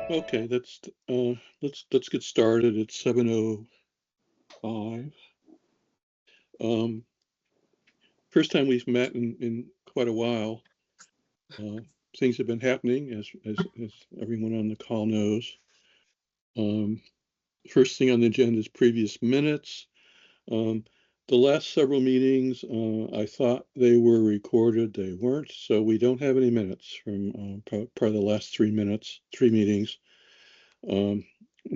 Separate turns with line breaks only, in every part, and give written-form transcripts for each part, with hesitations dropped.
Okay, let's get started. It's 7:05. First time we've met in quite a while. Things have been happening, as everyone on the call knows. First thing on the agenda is previous minutes. The last several meetings, I thought they were recorded. They weren't, so we don't have any minutes from probably the last 3 meetings. I'm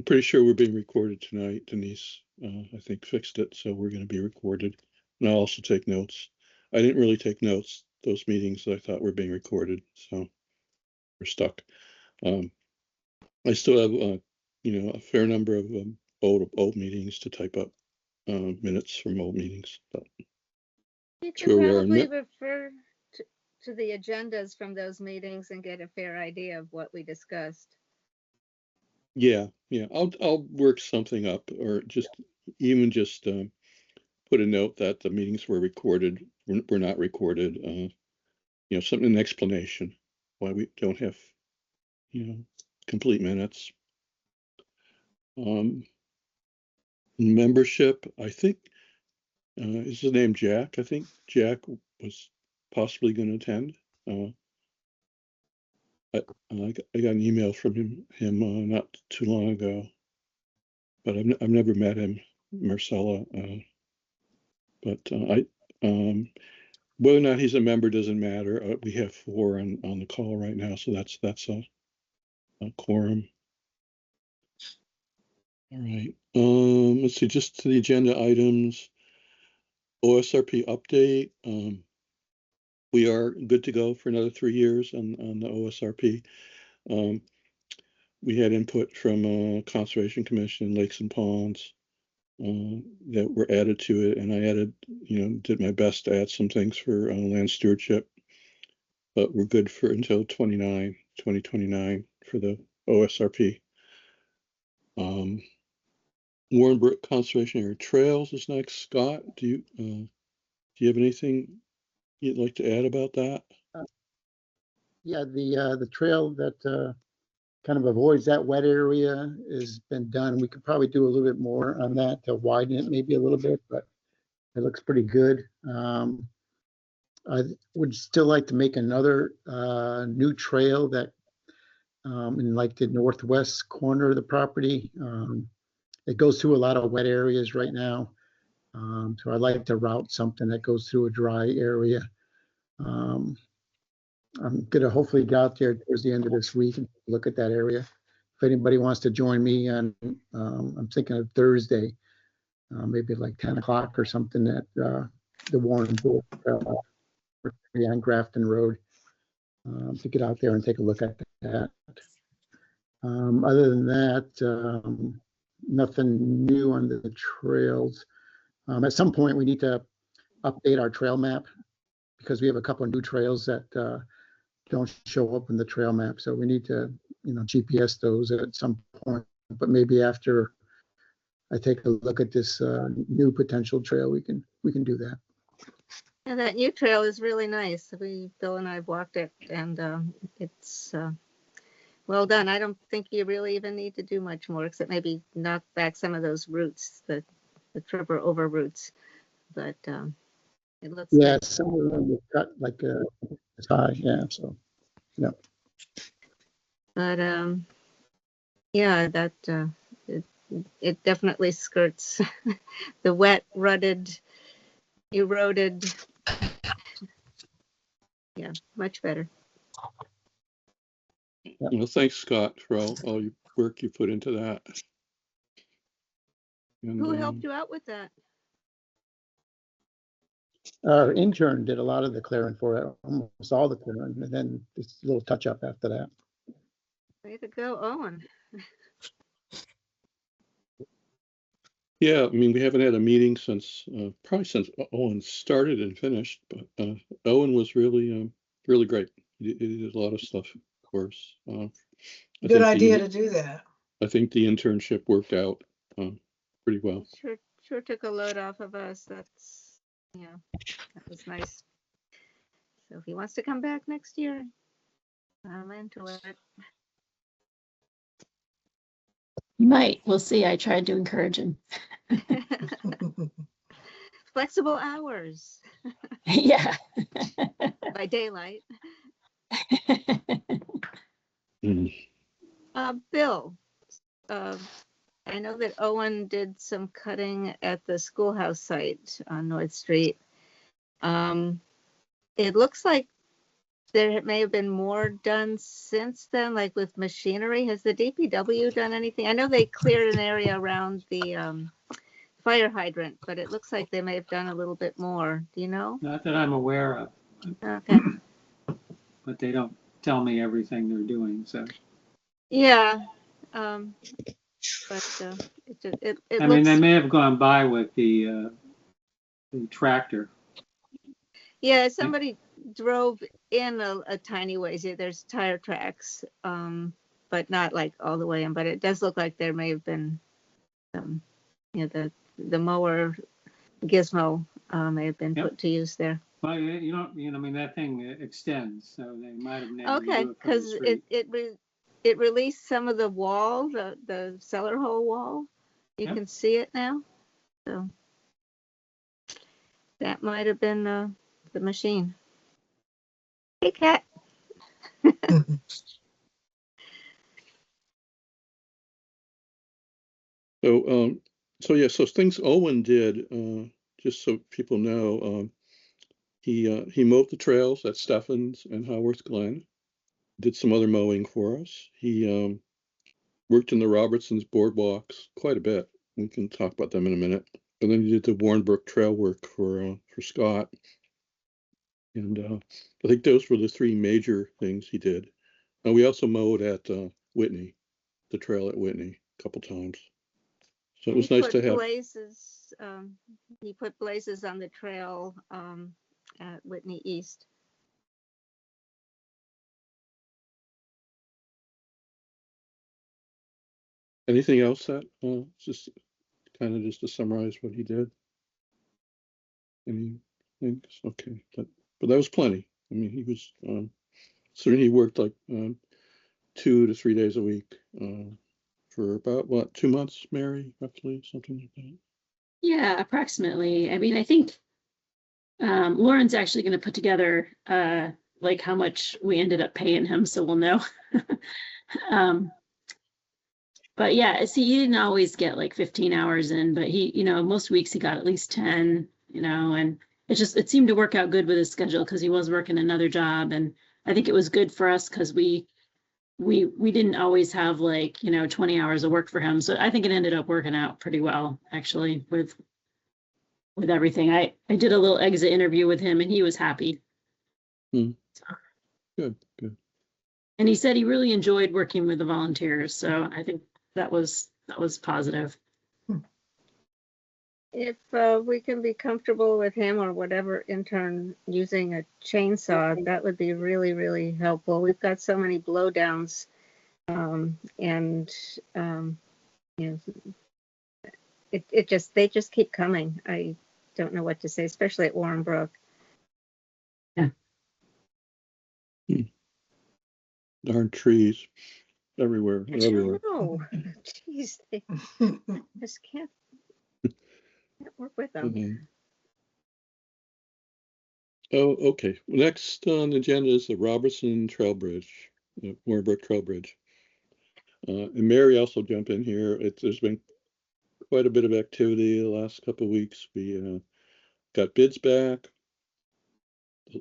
pretty sure we're being recorded tonight. Denise, I think, fixed it, so we're going to be recorded. And I'll also take notes. I didn't really take notes those meetings that I thought were being recorded, so we're stuck. I still have, a fair number of old meetings to type up, minutes from old meetings. But
You
that's
can
where we are.
probably refer to the agendas from those meetings and get a fair idea of what we discussed.
Yeah. I'll work something up, or just put a note that the meetings were recorded, were not recorded. Something, an explanation why we don't have, complete minutes. Membership, I think, is his name Jack? I think Jack was possibly going to attend. I got an email from him not too long ago, but I've never met him, Marcella. But whether or not he's a member doesn't matter. We have 4 on the call right now, so that's a quorum. All right. Let's see, just to the agenda items. OSRP update. We are good to go for another 3 years on the OSRP. We had input from Conservation Commission, Lakes and Ponds, that were added to it, and I did my best to add some things for land stewardship, but we're good for until 2029 for the OSRP. Warren Brook Conservation Area Trails is next. Scott, do you have anything you'd like to add about that?
Yeah, the trail that kind of avoids that wet area has been done. We could probably do a little bit more on that to widen it maybe a little bit, but it looks pretty good. I would still like to make another new trail that in like the northwest corner of the property. It goes through a lot of wet areas right now. So I'd like to route something that goes through a dry area. I'm gonna hopefully get out there towards the end of this week and look at that area. If anybody wants to join me on, I'm thinking of Thursday, maybe like 10 o'clock or something at the Warren Brook on Grafton Road, to get out there and take a look at that. Other than that, nothing new on the trails. At some point, we need to update our trail map because we have a couple of new trails that don't show up in the trail map. So we need to, GPS those at some point. But maybe after I take a look at this new potential trail, we can do that.
And that new trail is really nice. Bill and I have walked it, and it's well done. I don't think you really even need to do much more except maybe knock back some of those roots, the trip or over roots. But it looks
nice. Some of them were cut like as high, yeah. So yeah.
But yeah, that it definitely skirts the wet, rutted, eroded. Yeah, much better.
Well, thanks, Scott, for all your work you put into that. And,
who helped you out with that?
Our intern did a lot of the clearing for it, almost all the clearing, and then just a little touch up after that.
Way to go, Owen.
Yeah, we haven't had a meeting probably since Owen started and finished, but Owen was really great. He did a lot of stuff, of course.
Good idea to do that.
I think the internship worked out pretty well.
Sure took a load off of us. That was nice. So if he wants to come back next year, I'm into it.
He might. We'll see. I tried to encourage him.
Flexible hours
Yeah.
by daylight. Bill, I know that Owen did some cutting at the schoolhouse site on North Street. It looks like there may have been more done since then, like with machinery. Has the DPW done anything? I know they cleared an area around the fire hydrant, but it looks like they may have done a little bit more. Do you know?
Not that I'm aware of,
Okay.
but they don't tell me everything they're doing, so.
Yeah. But it
I mean, they
looks,
may have gone by with the tractor.
yeah, somebody drove in a tiny ways. Yeah, there's tire tracks, but not like all the way in. But it does look like there may have been, you know, the mower gizmo may have been
Yep.
put to use there.
Well, I mean, that thing extends, so they might have been able to
Okay,
do it from the
because
street.
it released some of the wall, the cellar hole wall. You
Yep.
can see it now. So that might have been the machine. Hey, cat.
So things Owen did, just so people know, he mowed the trails at Stephens and Haworth Glen, did some other mowing for us. He worked in the Robertsons boardwalks quite a bit. We can talk about them in a minute. And then he did the Warrenbrook Trail work for Scott. And I think those were the three major things he did. And we also mowed at Whitney, the trail at Whitney, a couple times. So it was nice to have.
Blazes, he put blazes on the trail at Whitney East.
Anything else that just to summarize what he did? Any things? Okay, but that was plenty. I mean, he was certainly he worked like 2 to 3 days a week for about what 2 months, Mary, roughly something like that.
Yeah, approximately. I mean, I think Lauren's actually going to put together like how much we ended up paying him, so we'll know. But yeah, see, he didn't always get like 15 hours in, but he, most weeks he got at least 10, and it seemed to work out good with his schedule because he was working another job. And I think it was good for us because we didn't always have like, 20 hours of work for him. So I think it ended up working out pretty well, actually, with everything. I did a little exit interview with him and he was happy.
Good.
And he said he really enjoyed working with the volunteers. So I think that was positive.
If we can be comfortable with him or whatever intern using a chainsaw, that would be really, really helpful. We've got so many blowdowns, and they just keep coming. I don't know what to say, especially at Warrenbrook.
Yeah.
Darn trees everywhere.
No, jeez, they just can't work with them.
Oh, okay. Next on the agenda is the Robertson Trail Bridge, the Warrenbrook Trail Bridge. And Mary also jump in here. There's been quite a bit of activity the last couple of weeks. We got bids back.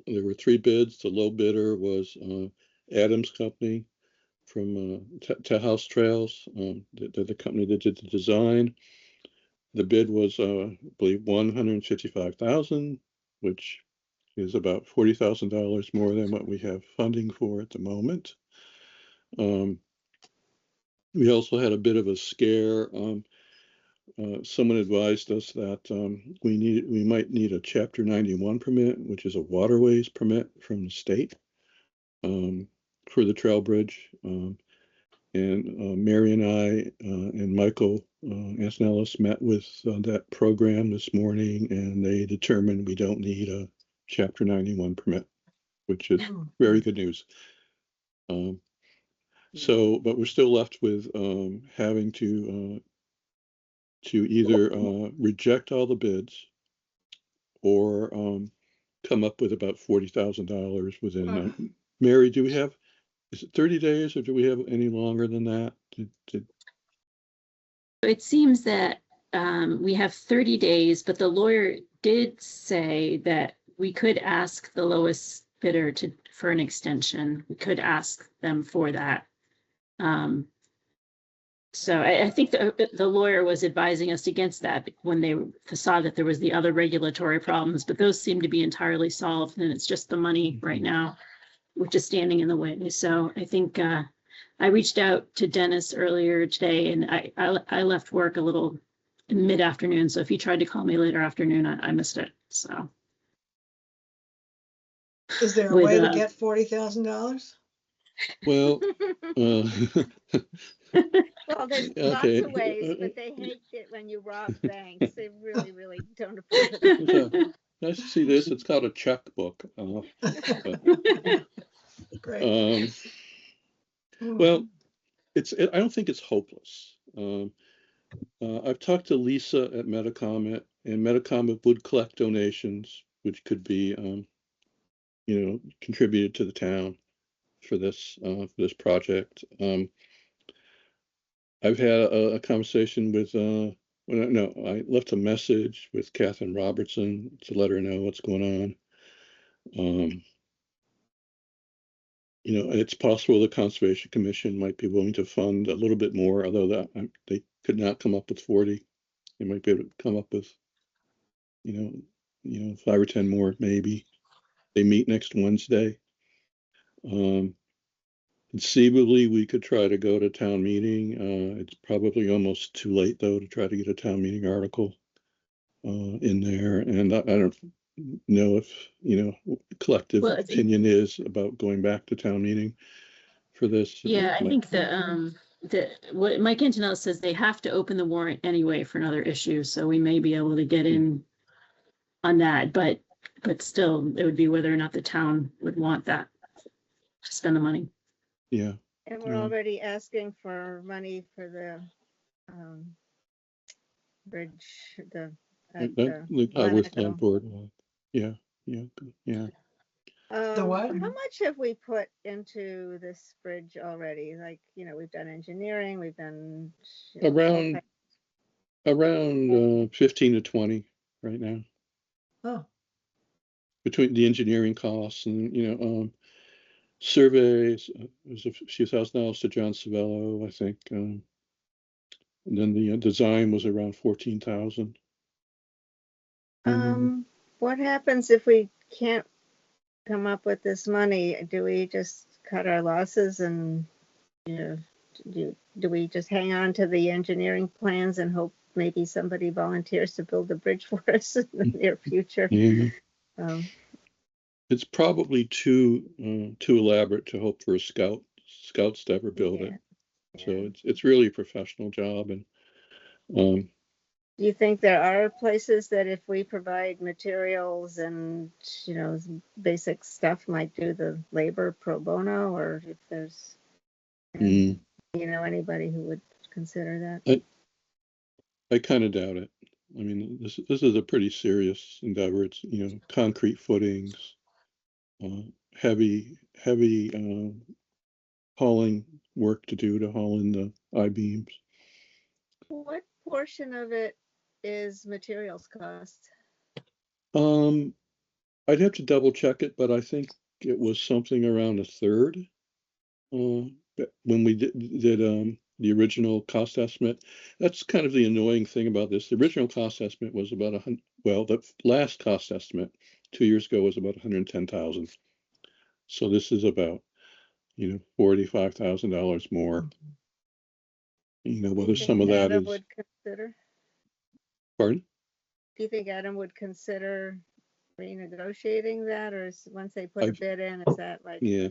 There were 3 bids. The low bidder was Adams Company from House Trails, the company that did the design. The bid was, I believe, $155,000, which is about $40,000 more than what we have funding for at the moment. We also had a bit of a scare. Someone advised us that we might need a Chapter 91 permit, which is a waterways permit from the state for the trail bridge. And Mary and I and Michael Antonellis met with that program this morning, and they determined we don't need a Chapter 91 permit, which is very good news. So, but we're still left with having to either reject all the bids or come up with about $40,000 within. Mary, do we have? Is it 30 days, or do we have any longer than that?
It seems that we have 30 days, but the lawyer did say that we could ask the lowest bidder for an extension. We could ask them for that. So I think the lawyer was advising us against that when they saw that there was the other regulatory problems, but those seem to be entirely solved, and it's just the money right now, which is standing in the way. So I think I reached out to Dennis earlier today, and I left work a little in mid-afternoon. So if he tried to call me later afternoon, I missed it. So
Is there a way to get $40,000?
Well,
Well, there's lots
okay.
of ways, but they hate it when you rob banks. They really, really don't approve of that.
Nice to see this. It's called a checkbook.
Great.
Well, I don't think it's hopeless. I've talked to Lisa at Metacomet, and Metacomet would collect donations, which could be, contributed to the town for this project. I've had a conversation with, no, I left a message with Catherine Robertson to let her know what's going on. It's possible the Conservation Commission might be willing to fund a little bit more, although they could not come up with 40. They might be able to come up with, 5 or 10 more, maybe. They meet next Wednesday. Conceivably, we could try to go to town meeting. It's probably almost too late, though, to try to get a town meeting article in there. And I don't know if, collective opinion is about going back to town meeting for this.
Yeah, I think what Mike Antonelli says, they have to open the warrant anyway for another issue, so we may be able to get in on that, but still, it would be whether or not the town would want that to spend the money.
Yeah.
And we're already asking for money for the bridge,
Westland Boardwalk. Yeah.
The what?
How much have we put into this bridge already? Like, we've done engineering, we've done
around 15 to 20 right now.
Oh.
Between the engineering costs and surveys, it was a few $1,000s to John Savello, I think. And then the design was around 14,000.
What happens if we can't come up with this money? Do we just cut our losses and do we just hang on to the engineering plans and hope maybe somebody volunteers to build a bridge for us in the near future?
Yeah. It's probably too elaborate to hope for scouts to ever build it. So it's really a professional job. And
do you think there are places that if we provide materials and basic stuff might do the labor pro bono, or if there's anybody who would consider that?
I kind of doubt it. I mean, this is a pretty serious endeavor. It's concrete footings, heavy hauling work to do to haul in the I-beams.
What portion of it is materials cost?
I'd have to double check it, but I think it was something around a third when we did the original cost estimate. That's kind of the annoying thing about this. The original cost estimate was about the last cost estimate 2 years ago was about 110,000. So this is about $45,000 more. Whether some of that
Adam
is.
Would consider.
Pardon?
Do you think Adam would consider renegotiating that, or once they put a bid in, is that like?
Yeah,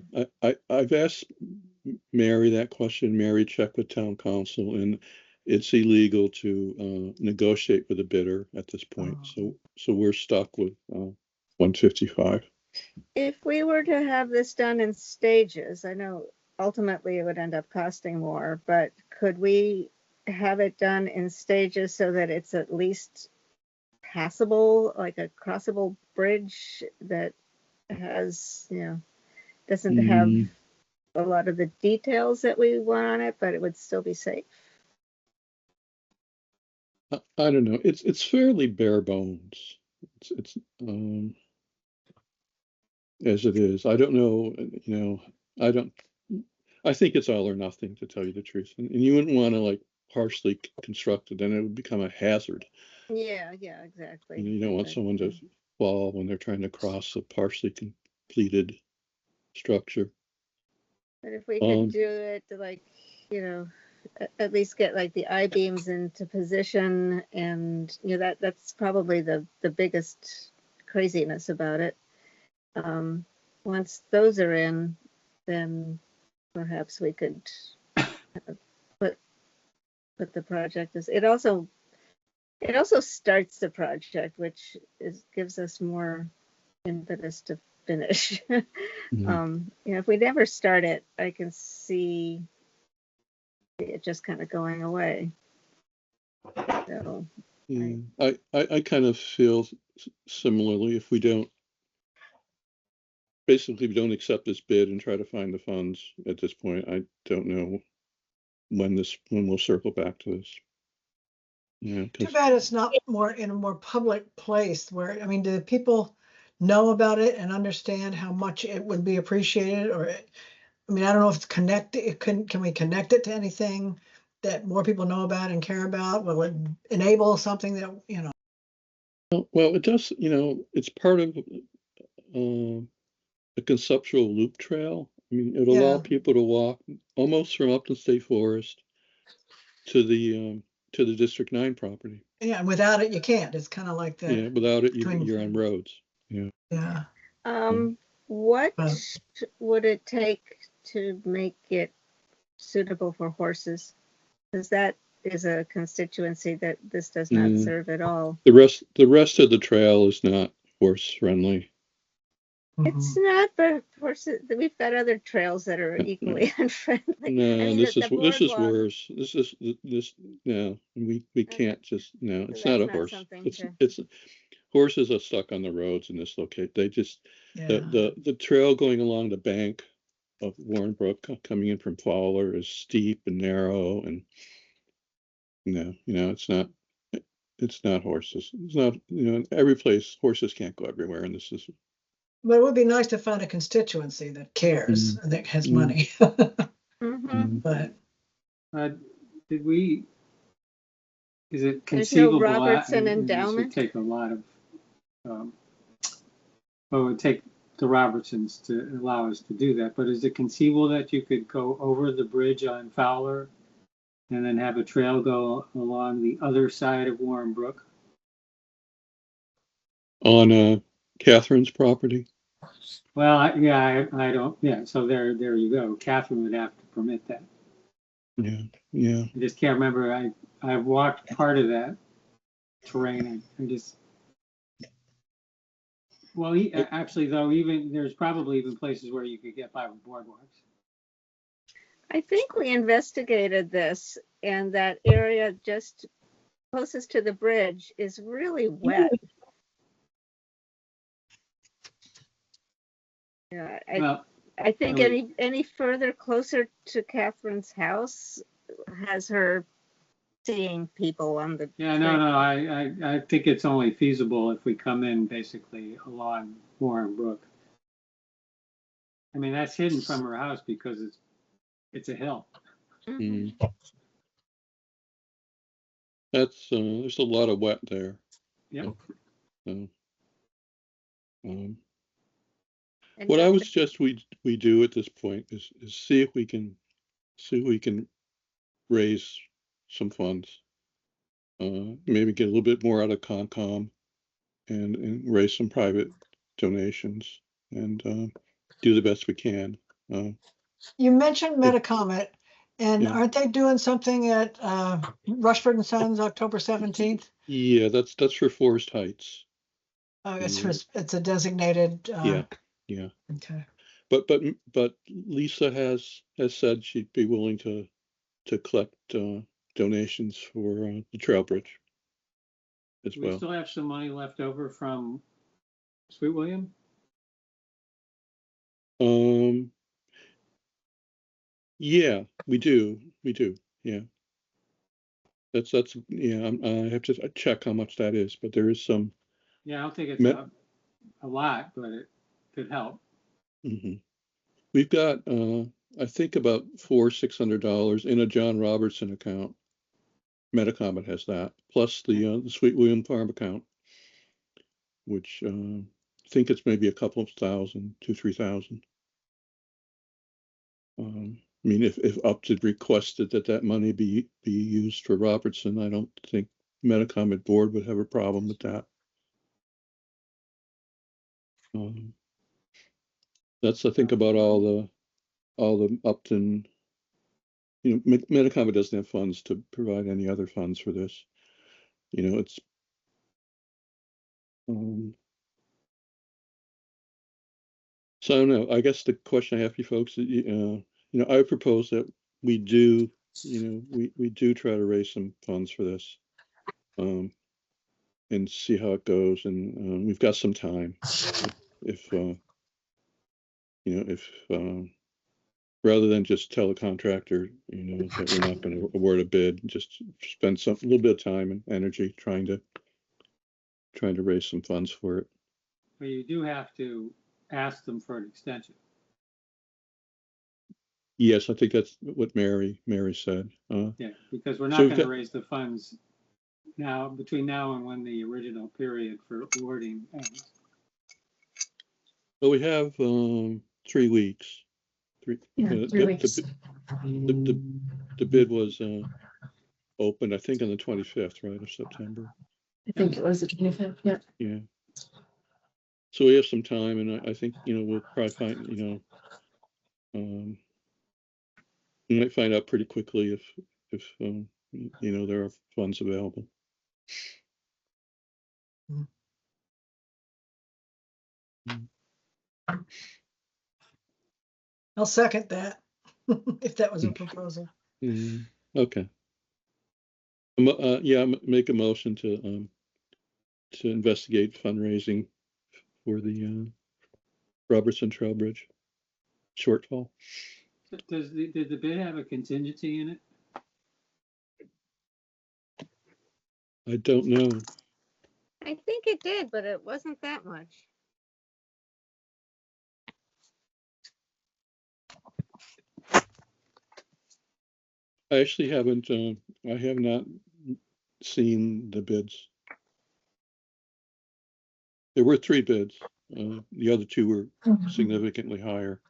I've asked Mary that question. Mary checked with town council, and it's illegal to negotiate with a bidder at this point. So we're stuck with 155.
If we were to have this done in stages, I know ultimately it would end up costing more, but could we have it done in stages so that it's at least passable, like a crossable bridge that has, doesn't have
Mm,
a lot of the details that we want on it, but it would still be safe?
I don't know. It's fairly bare bones. It's as it is. I don't know. I don't. I think it's all or nothing, to tell you the truth. And you wouldn't want to like partially construct it, then it would become a hazard.
Yeah, exactly.
You don't want someone to fall when they're trying to cross a partially completed structure.
But if we could
Um,
do it to, like, at least get like the I-beams into position, and that's probably the biggest craziness about it. Once those are in, then perhaps we could put the project as it also starts the project, which gives us more impetus to finish. If we never start it, I can see it just kind of going away. So
yeah, I kind of feel similarly. If we don't accept this bid and try to find the funds at this point, I don't know when we'll circle back to this. Yeah,
Too bad it's not more in a more public place where, I mean, do people know about it and understand how much it would be appreciated? Or, I mean, I don't know if it's connected. Can we connect it to anything that more people know about and care about? Will it enable something that,
well, it does. It's part of a conceptual loop trail. I mean, it'll allow
Yeah.
people to walk almost from Upton State Forest to the District 9 property.
Yeah, and without it, you can't. It's kind of like that.
Yeah, without it,
between-
you're on roads. Yeah.
Yeah.
what
Well-
would it take to make it suitable for horses? Because that is a constituency that this does not serve at all.
The rest of the trail is not horse friendly.
It's not, but horses, we've got other trails that are equally unfriendly.
No,
I mean,
this
the
is
boardwalk-
worse. This no. We can't just no. It's
So
not
that's
a
not
horse.
something
It's horses are stuck on the roads in this location. They just
Yeah.
the trail going along the bank of Warren Brook coming in from Fowler is steep and narrow, and it's not horses. It's not every place horses can't go everywhere, and this is.
But it would be nice to find a constituency that cares and that has money. But
Did we, is it
There's no
conceivable?
Robertson
This
endowment?
would take a lot of, well, it would take the Robertsons to allow us to do that, but is it conceivable that you could go over the bridge on Fowler and then have a trail go along the other side of Warren Brook?
On Catherine's property.
Well, I don't, yeah, so there you go. Catherine would have to permit that.
Yeah.
I just can't remember. I've walked part of that terrain. Well, actually, though, there's probably even places where you could get by with boardwalks.
I think we investigated this, and that area just closest to the bridge is really wet. Yeah, I think any further closer to Catherine's house has her seeing people on the.
Yeah, no, I think it's only feasible if we come in basically along Warren Brook. I mean, that's hidden from her house because it's a hill.
That's there's a lot of wet there.
Yep.
What I would suggest we do at this point is see if we can raise some funds. Maybe get a little bit more out of Concom and raise some private donations and do the best we can.
you mentioned Metacomet, and aren't they doing something at Rushford and Sons October 17th?
Yeah, that's for Forest Heights.
Oh, it's a designated.
Yeah.
Okay.
but Lisa has said she'd be willing to collect donations for the trail bridge as
Do we
well.
still have some money left over from Sweet William?
Yeah, we do. Yeah. That's yeah. I have to check how much that is, but there is some.
Yeah, I don't think it's
Met,
a lot, but it could help.
mm-hmm. We've got I think about $600 in a John Robertson account. Metacomet has that, plus the Sweet William Farm account, which I think it's maybe a couple of thousand, 2,000-3,000. I mean, if Upton requested that money be used for Robertson, I don't think Metacomet board would have a problem with that. That's I think about all the Upton. You know, Metacomet doesn't have funds to provide any other funds for this. You know, it's so I don't know. I guess the question I have for you folks, you know, I propose that we do, you know, we do try to raise some funds for this, and see how it goes. And we've got some time. If you know, if rather than just tell a contractor, you know, that we're not going to award a bid, just spend a little bit of time and energy trying to raise some funds for it.
But you do have to ask them for an extension.
Yes, I think that's what Mary said.
Yeah, because we're not
So
going to raise the funds now between now and when the original period for awarding ends.
Well, we have 3 weeks.
Yeah, 3 weeks.
The bid was opened, I think, on the 25th, right, of September.
I think it was the 25th. Yeah.
Yeah. So we have some time, and I think, you know, we'll probably find, you know, we might find out pretty quickly if you know, there are funds available.
I'll second that, if that was a proposal.
Okay. Yeah, make a motion to investigate fundraising for the Robertson Trail Bridge shortfall.
Did the bid have a contingency in it?
I don't know.
I think it did, but it wasn't that much.
I actually haven't. I have not seen the bids. There were 3 bids. The other 2 were significantly higher.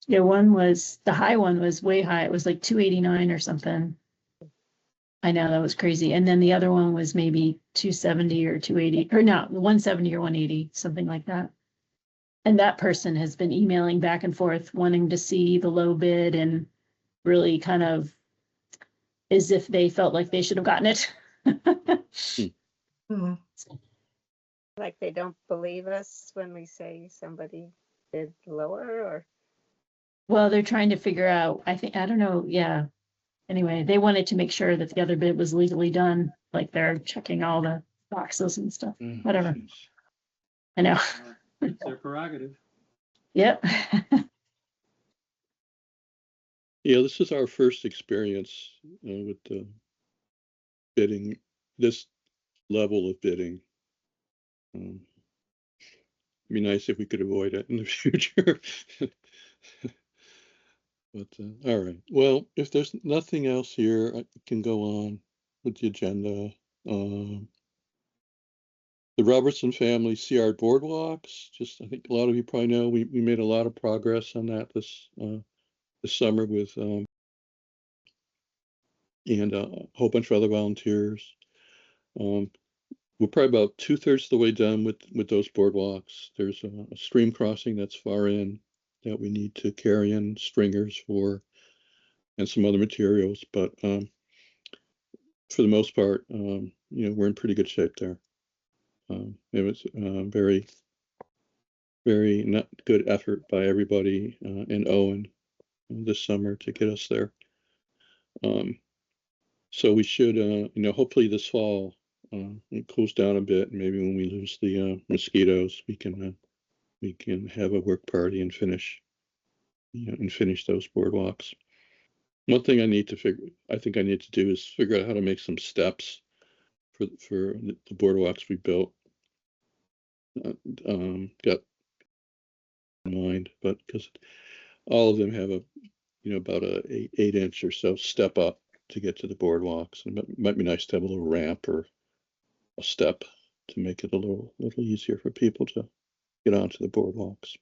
Yeah, the high one was way high. It was like 289 or something. I know that was crazy. And then the other one was maybe 270 or 280, or no, 170 or 180, something like that. And that person has been emailing back and forth, wanting to see the low bid and really kind of as if they felt like they should have gotten it.
Mhm.
Like they don't believe us when we say somebody bid lower, or
Well, they're trying to figure out, I don't know. Yeah. Anyway, they wanted to make sure that the other bid was legally done. Like they're checking all the boxes and stuff. Whatever.
Geez.
I know.
It's their prerogative.
Yep.
Yeah, this is our first experience with the bidding, this level of bidding. It'd be nice if we could avoid it in the future. But all right. Well, if there's nothing else here, I can go on with the agenda. The Robertson family CR boardwalks. Just, I think a lot of you probably know we made a lot of progress on that this summer with and a whole bunch of other volunteers. We're probably about 2/3 of the way done with those boardwalks. There's a stream crossing that's far in that we need to carry in stringers for and some other materials, but for the most part, you know, we're in pretty good shape there. It was very, very not good effort by everybody and Owen this summer to get us there. So we should, hopefully this fall it cools down a bit. And maybe when we lose the mosquitoes, we can have a work party and finish those boardwalks. One thing I think I need to do is figure out how to make some steps for the boardwalks we built. Got in mind, but because all of them have about a 8-inch or so step up to get to the boardwalks, and it might be nice to have a little ramp or a step to make it a little easier for people to get onto the boardwalks.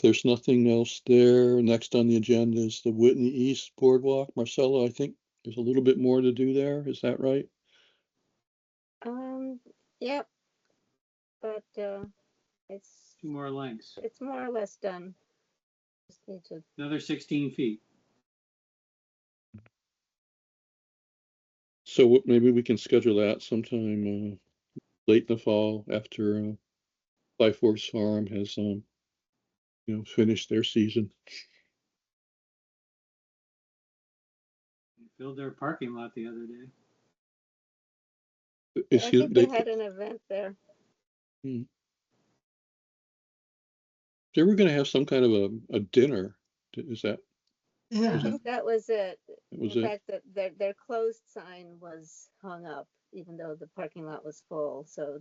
There's nothing else there. Next on the agenda is the Whitney East Boardwalk. Marcella, I think there's a little bit more to do there. Is that right?
Yep, but it's
2 more lengths,
more or less done. Just need to.
another 16 feet.
So maybe we can schedule that sometime late in the fall after Five Forks Farm has finished their season.
They filled their parking lot the other day.
I think they had an event there.
They were going to have some kind of a dinner. Is that?
Yeah.
I think that was it.
Was
In
it?
fact, that their closed sign was hung up, even though the parking lot was full. So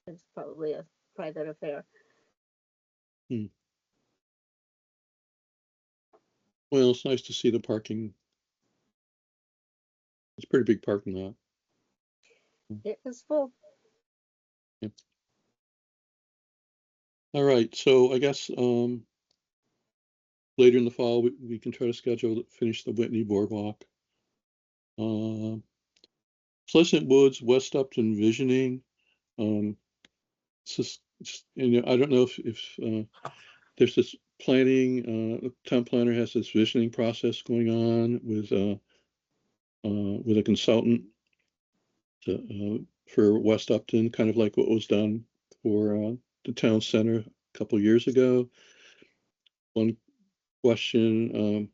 it's probably a private affair.
Well, it's nice to see the parking. It's a pretty big parking lot.
It was full.
Yeah. All right, so I guess later in the fall we can try to finish the Whitney Boardwalk. Pleasant Woods, West Upton visioning. It's just, I don't know if there's this planning. The town planner has this visioning process going on with a consultant for West Upton, kind of like what was done for the town center a couple years ago. One question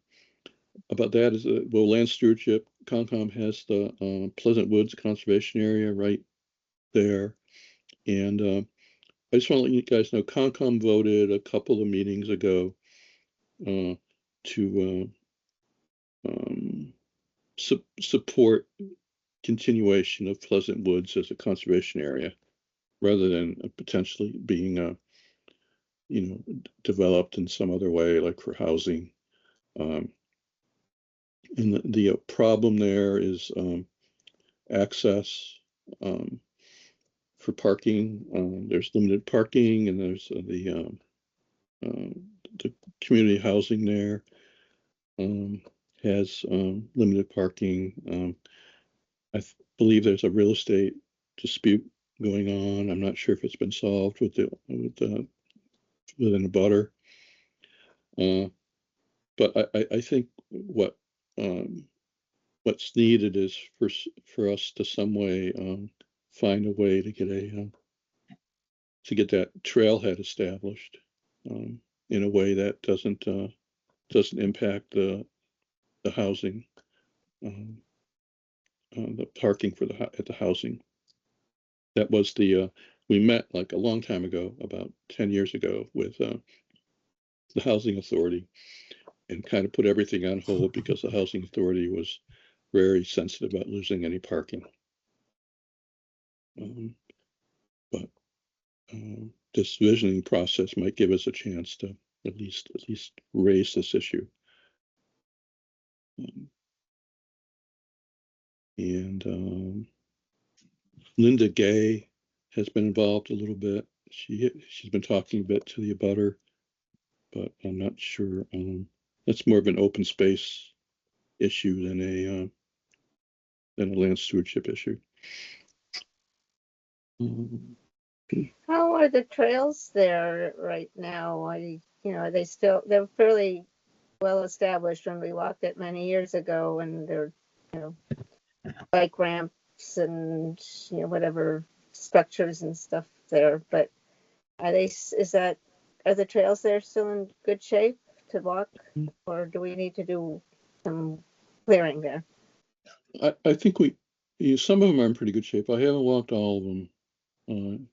about that is land stewardship. Concom has the Pleasant Woods Conservation Area right there, and I just want to let you guys know Concom voted a couple of meetings ago to support continuation of Pleasant Woods as a conservation area, rather than potentially being developed in some other way, like for housing. And the problem there is access for parking. There's limited parking, and there's the community housing there has limited parking. I believe there's a real estate dispute going on. I'm not sure if it's been solved within a butter. But I think what's needed is for us to some way find a way to get that trailhead established in a way that doesn't impact the housing, the parking at the housing. That was we met like a long time ago, about 10 years ago, with the housing authority, and kind of put everything on hold because the housing authority was very sensitive about losing any parking. But this visioning process might give us a chance to at least raise this issue. And Linda Gay has been involved a little bit. She's been talking a bit to the abutter, but I'm not sure. That's more of an open space issue than a land stewardship issue.
How are the trails there right now? They're fairly well established when we walked it many years ago, and they're bike ramps and, whatever structures and stuff there, but are the trails there still in good shape to walk, or do we need to do some clearing there?
I think some of them are in pretty good shape. I haven't walked all of them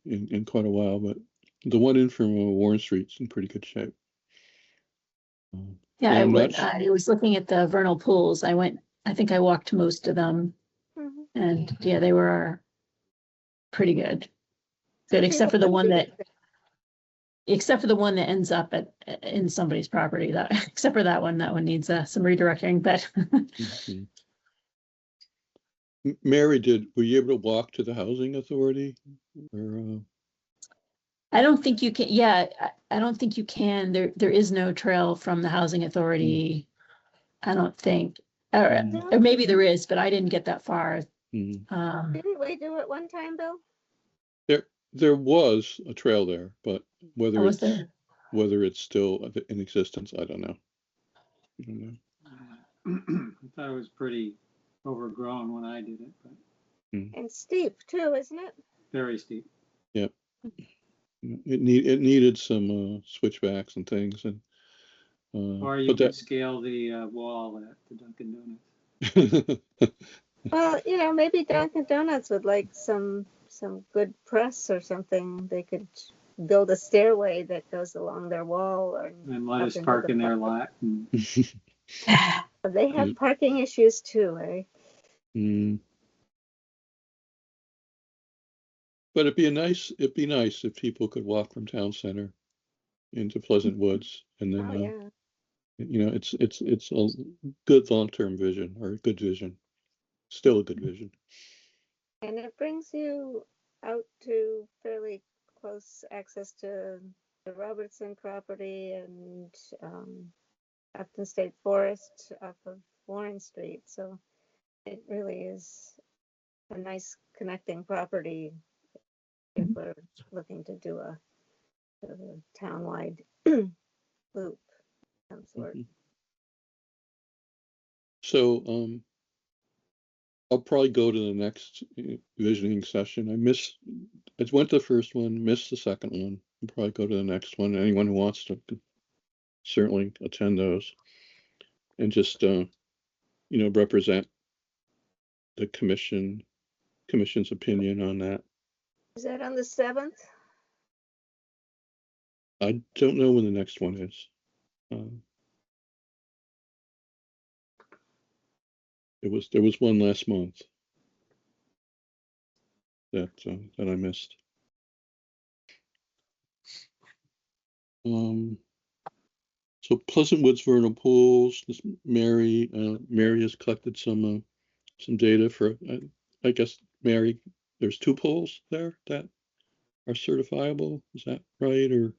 in quite a while, but the one in from Warren Street's in pretty good shape.
Yeah,
and
I
I'm
would.
not
I was looking at the vernal pools. I think I walked most of them,
Mhm.
and yeah, they were pretty good.
So
Good, except for the
people
one
would
that, ends up in somebody's property. That except for that one needs some redirecting. But
Mhm. Mary, were you able to walk to the housing authority? Or,
I don't think you can. Yeah, I don't think you can. There is no trail from the housing authority. I don't think, or,
Mm.
or maybe there is, but I didn't get that far.
Didn't we do it one time, Bill?
There was a trail there, but whether
Was
it's
there?
whether it's still in existence, I don't know.
Yeah. I thought it was pretty overgrown when I did it, but
And steep too, isn't it?
very steep.
Yeah, it needed some switchbacks and things, and
Or you could scale the wall at the Dunkin' Donuts.
Well, maybe Dunkin' Donuts would like some good press or something. They could build a stairway that goes along their wall or
And let
up
us
into
park
the
in their
park.
lot. And
They have parking issues too, eh?
Mm. But it'd be nice if people could walk from town center into Pleasant Woods, and then
Oh, yeah.
it's a good long-term vision, or a good vision, still a good vision.
And it brings you out to fairly close access to the Robertson property and Upton State Forest off of Warren Street. So it really is a nice connecting property if we're looking to do a sort of a town-wide loop of some sort.
So I'll probably go to the next visioning session. I went to the first one, missed the second one. I'll probably go to the next one. Anyone who wants to can certainly attend those, and just represent the commission's opinion on that.
Is that on the 7th?
I don't know when the next one is. There was one last month that I missed. So Pleasant Woods vernal pools. Mary has collected some data for. I guess Mary, there's 2 pools there that are certifiable. Is that right? Or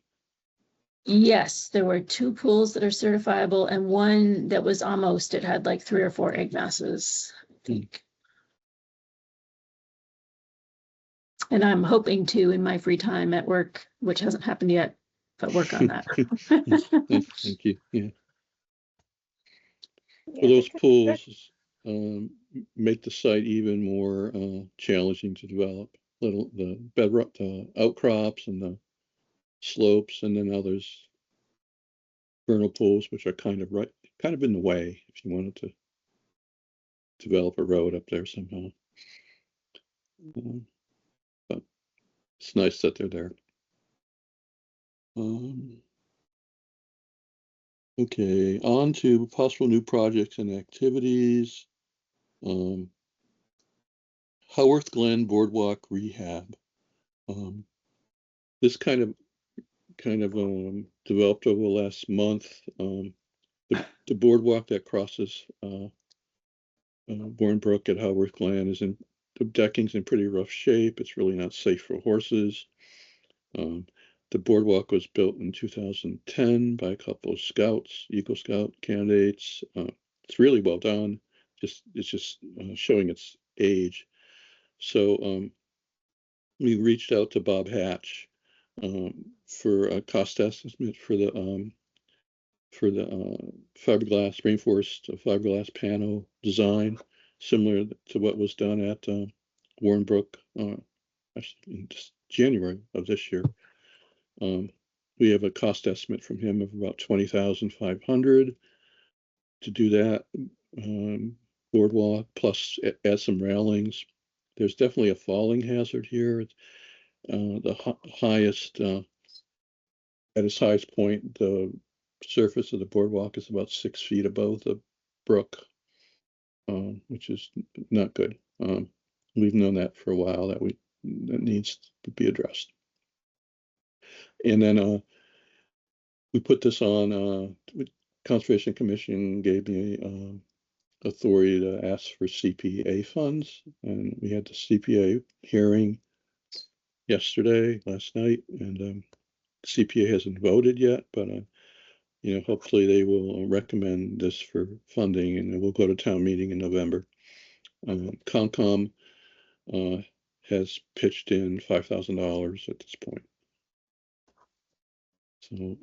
Yes, there were 2 pools that are certifiable, and one that was almost. It had like 3 or 4 egg masses, I think. And I'm hoping to, in my free time at work, which hasn't happened yet, but work on that.
Thank you. Yeah.
Yeah,
Well, those pools make the site even more challenging to develop. The bedrock, the outcrops, and the slopes, and then now there's vernal pools, which are kind of in the way if you wanted to develop a road up there somehow. But it's nice that they're there. Okay, on to possible new projects and activities. Howarth Glen Boardwalk Rehab. This kind of developed over the last month. The boardwalk that crosses Bourne Brook at Howarth Glen the decking's in pretty rough shape. It's really not safe for horses. The boardwalk was built in 2010 by a couple of Eagle Scout candidates. It's really well done. It's just showing its age. So we reached out to Bob Hatch for a cost estimate for the fiberglass rainforest fiberglass panel design. similar to what was done at Warren Brook in January of this year. We have a cost estimate from him of about $20,500 to do that boardwalk, plus add some railings. There's definitely a falling hazard here. The highest, at its highest point, the surface of the boardwalk is about 6 feet above the brook, which is not good. We've known that for a while, that needs to be addressed. And then we put this on, Conservation Commission gave me authority to ask for CPA funds, and we had the CPA hearing last night, and CPA hasn't voted yet, but hopefully they will recommend this for funding, and it will go to town meeting in November. Concom has pitched in $5,000 at this point. So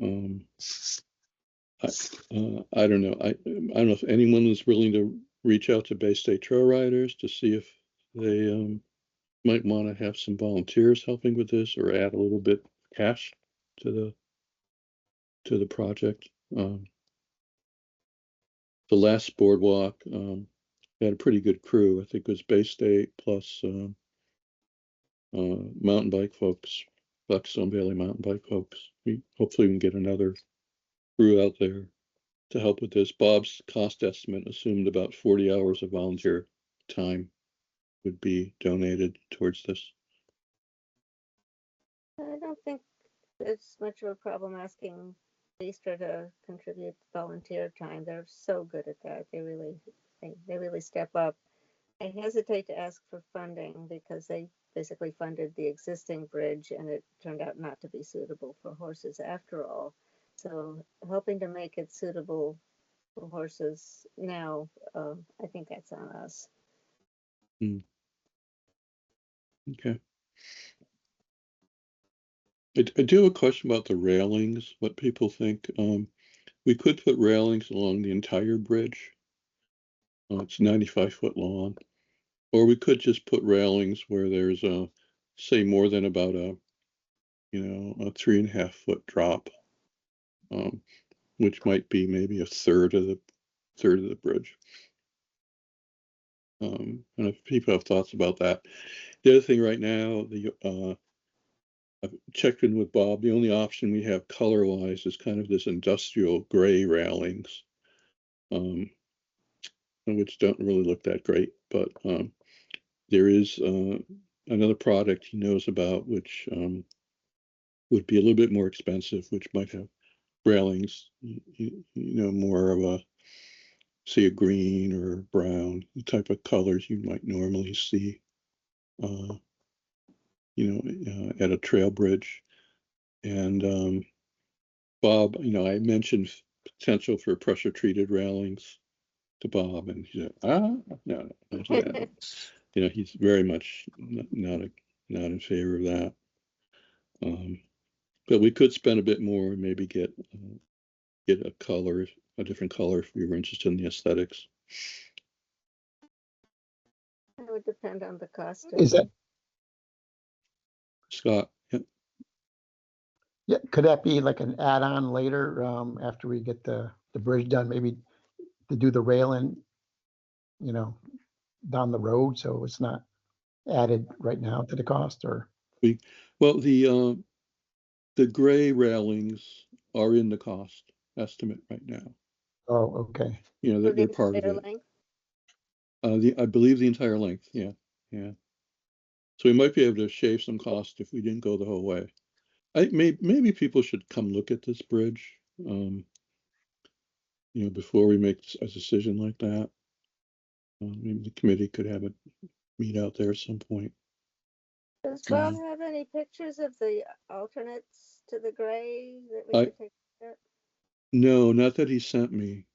I don't know. I don't know if anyone is willing to reach out to Bay State Trail Riders to see if they might want to have some volunteers helping with this, or add a little bit cash to the project. The last boardwalk had a pretty good crew. I think it was Bay State plus mountain bike folks, Blackstone Valley mountain bike folks. Hopefully we can get another crew out there to help with this. Bob's cost estimate assumed about 40 hours of volunteer time would be donated towards this.
I don't think it's much of a problem asking Easter to contribute volunteer time. They're so good at that. They really step up. I hesitate to ask for funding because they basically funded the existing bridge, and it turned out not to be suitable for horses after all. So helping to make it suitable for horses now, I think that's on us.
Okay. I do have a question about the railings, what people think. We could put railings along the entire bridge. It's 95 foot long. Or we could just put railings where there's say more than about a 3.5 foot drop, which might be maybe a third of the bridge. And if people have thoughts about that. The other thing right now, I've checked in with Bob. The only option we have color-wise is kind of this industrial gray railings, which don't really look that great. But there is another product he knows about, which would be a little bit more expensive, which might have railings, more of a, say, a green or brown, the type of colors you might normally see, at a trail bridge. And Bob, I mentioned potential for pressure treated railings to Bob, and he said, no. He's very much not in favor of that. But we could spend a bit more and maybe get a different color if we were interested in the aesthetics.
It would depend on the cost.
Is that,
Scott?
yeah, could that be like an add-on later, after we get the bridge done, maybe to do the railing, down the road, so it's not added right now to the cost? Or
Well, the gray railings are in the cost estimate right now.
oh, okay.
They're part of it. I believe the entire length. Yeah. So we might be able to shave some cost if we didn't go the whole way. Maybe people should come look at this bridge, before we make a decision like that. Maybe the committee could have a meet out there at some point.
Does Bob have any pictures of the alternates to the gray that we could take a look at?
No, not that he sent me.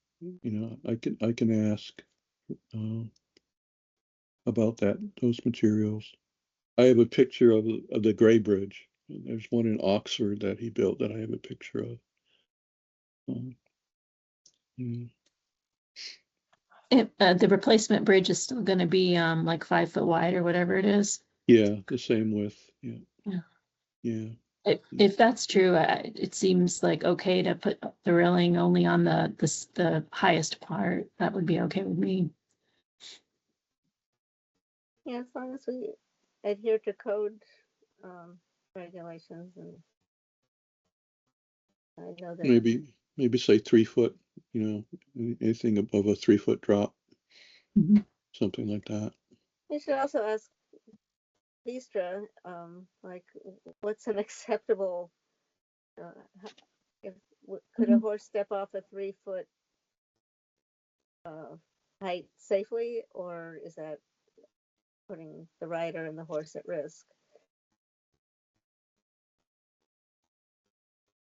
I can ask about those materials. I have a picture of the gray bridge. There's one in Oxford that he built that I have a picture of.
The replacement bridge is still gonna be, like 5 foot wide or whatever it is.
Yeah, the same width. Yeah.
Yeah.
Yeah.
If that's true, it seems like okay to put the railing only on the highest part. That would be okay with me.
Yeah, as long as we adhere to code regulations, and I know that
Maybe say 3 foot, anything above a 3 foot drop,
Mhm.
something like that.
we should also ask Vistra, like, what's an acceptable, if could a
Mhm.
horse step off a 3 foot height safely, or is that putting the rider and the horse at risk?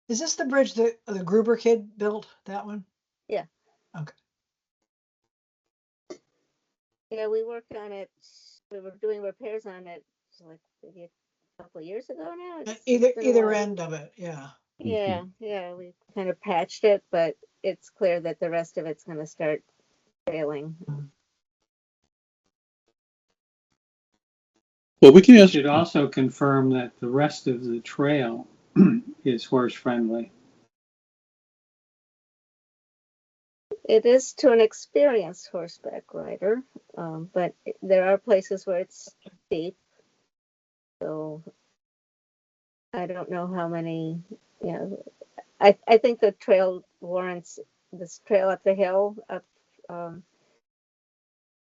Is this the bridge that the Gruber kid built, that one?
Yeah.
Okay.
Yeah, we worked on it. We were doing repairs on it like maybe a couple of years ago now. It's been a
Either
while.
end of it, yeah.
Yeah, yeah, we kind of patched it, but it's clear that the rest of it's going to start failing.
Well, we can
You
ask,
should also confirm that the rest of the trail is horse friendly.
It is to an experienced horseback rider, but there are places where it's steep. So I don't know how many, you know, I think the trail warrants this trail up the hill up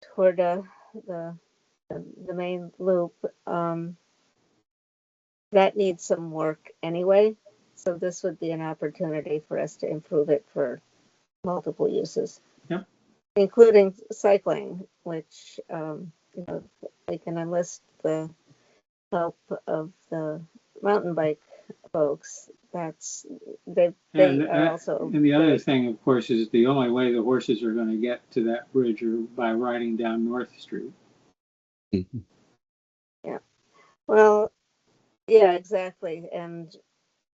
toward the the main loop. That needs some work anyway. So this would be an opportunity for us to improve it for multiple uses.
Yep.
Including cycling, which we can enlist the help of the mountain bike folks. They are also
and the other
very,
thing, of course, is the only way the horses are going to get to that bridge are by riding down North Street.
yeah. Well, yeah, exactly. And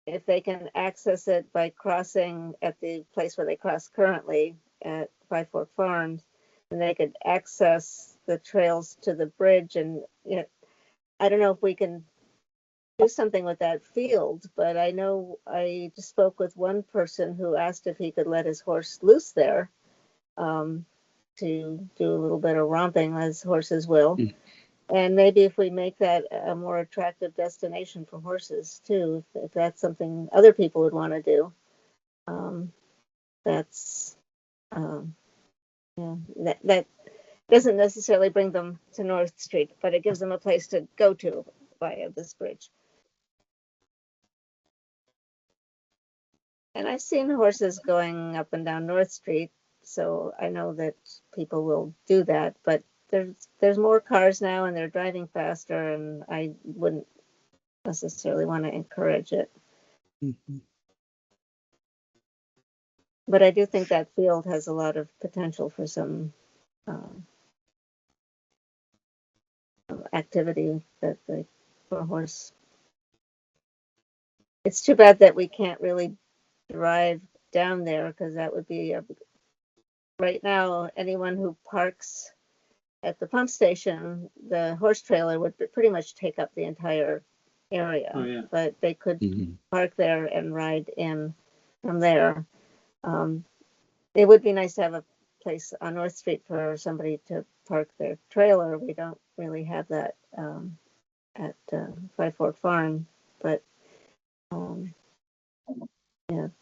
if they can access it by crossing at the place where they cross currently at Five Fork Farms, and they could access the trails to the bridge. And I don't know if we can do something with that field, but I know I just spoke with one person who asked if he could let his horse loose there, to do a little bit of romping as horses will.
Mm.
And maybe if we make that a more attractive destination for horses too, if that's something other people would want to do, that's that doesn't necessarily bring them to North Street, but it gives them a place to go to via this bridge. And I've seen horses going up and down North Street, so I know that people will do that. But there's more cars now, and they're driving faster, and I wouldn't necessarily want to encourage it.
Mhm.
But I do think that field has a lot of potential for some activity for a horse. It's too bad that we can't really drive down there, because that would be right now anyone who parks at the pump station, the horse trailer would pretty much take up the entire area.
Oh, yeah.
But they could
Mhm.
park there and ride in from there. It would be nice to have a place on North Street for somebody to park their trailer. We don't really have that at Five Fork Farm, but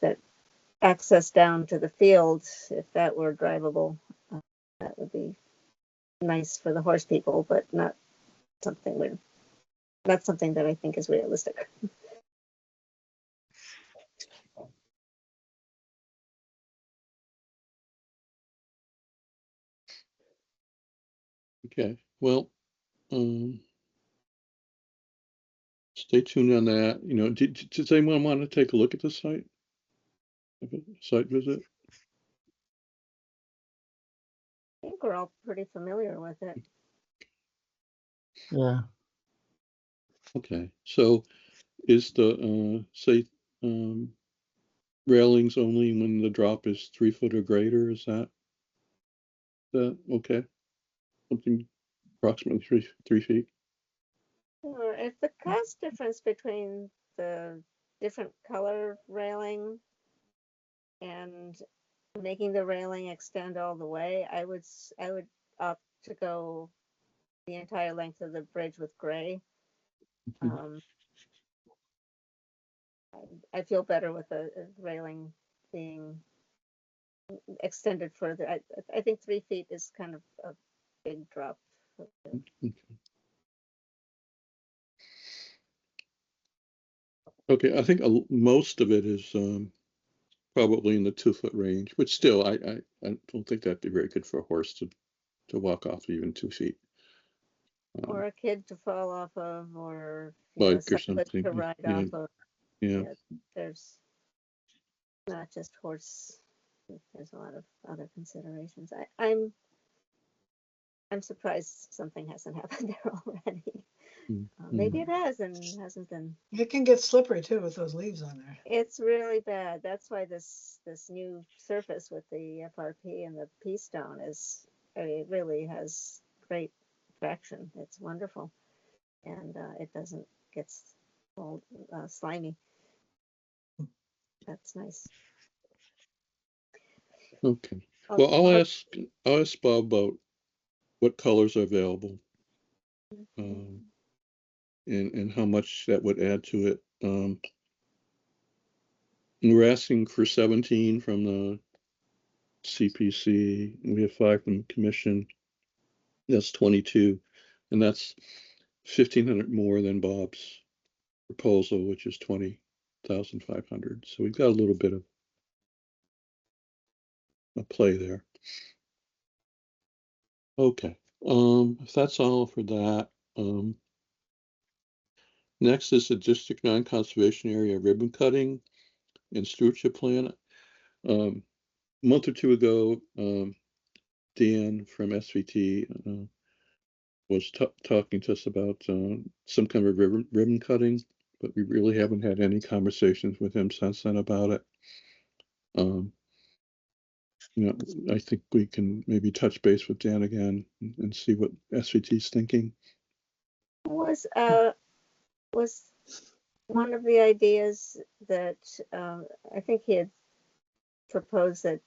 that access down to the field, if that were drivable, that would be nice for the horse people, but not something that I think is realistic.
Okay, well, stay tuned on that. Does anyone want to take a look at the site? Have a site visit?
I think we're all pretty familiar with it.
Yeah.
Okay, so is the, say, railings only when the drop is 3 foot or greater? Is that Okay, something approximately 3 feet.
Or if the cost difference between the different color railing and making the railing extend all the way, I would opt to go the entire length of the bridge with gray. Um, I feel better with the railing being extended further. I think 3 feet is kind of a big drop.
Okay, I think most of it is probably in the 2 foot range, but still, I don't think that'd be very good for a horse to walk off even 2 feet.
Or a kid to fall off of, or a
Bike or
cyclist to
something.
ride
Yeah,
off of.
yeah.
Yeah, there's not just horse. There's a lot of other considerations. I'm surprised something hasn't happened there already. Maybe it has and hasn't been.
It can get slippery too with those leaves on there.
It's really bad. That's why this new surface with the FRP and the P stone it really has great traction. It's wonderful, and it doesn't get all slimy. That's nice.
Okay.
Oh,
Well, I'll ask Bob about what colors are available, and how much that would add to it. And we're asking for 17 from the CPC. We have 5 from the commission. That's 22, and that's 1,500 more than Bob's proposal, which is 20,500. So we've got a little bit of a play there. Okay. If that's all for that, next is the district non-conservation area ribbon cutting and stewardship plan. A month or two ago, Dan from SVT was talking to us about some kind of ribbon cutting, but we really haven't had any conversations with him since then about it. I think we can maybe touch base with Dan again and see what SVT is thinking.
was one of the ideas that I think he had proposed that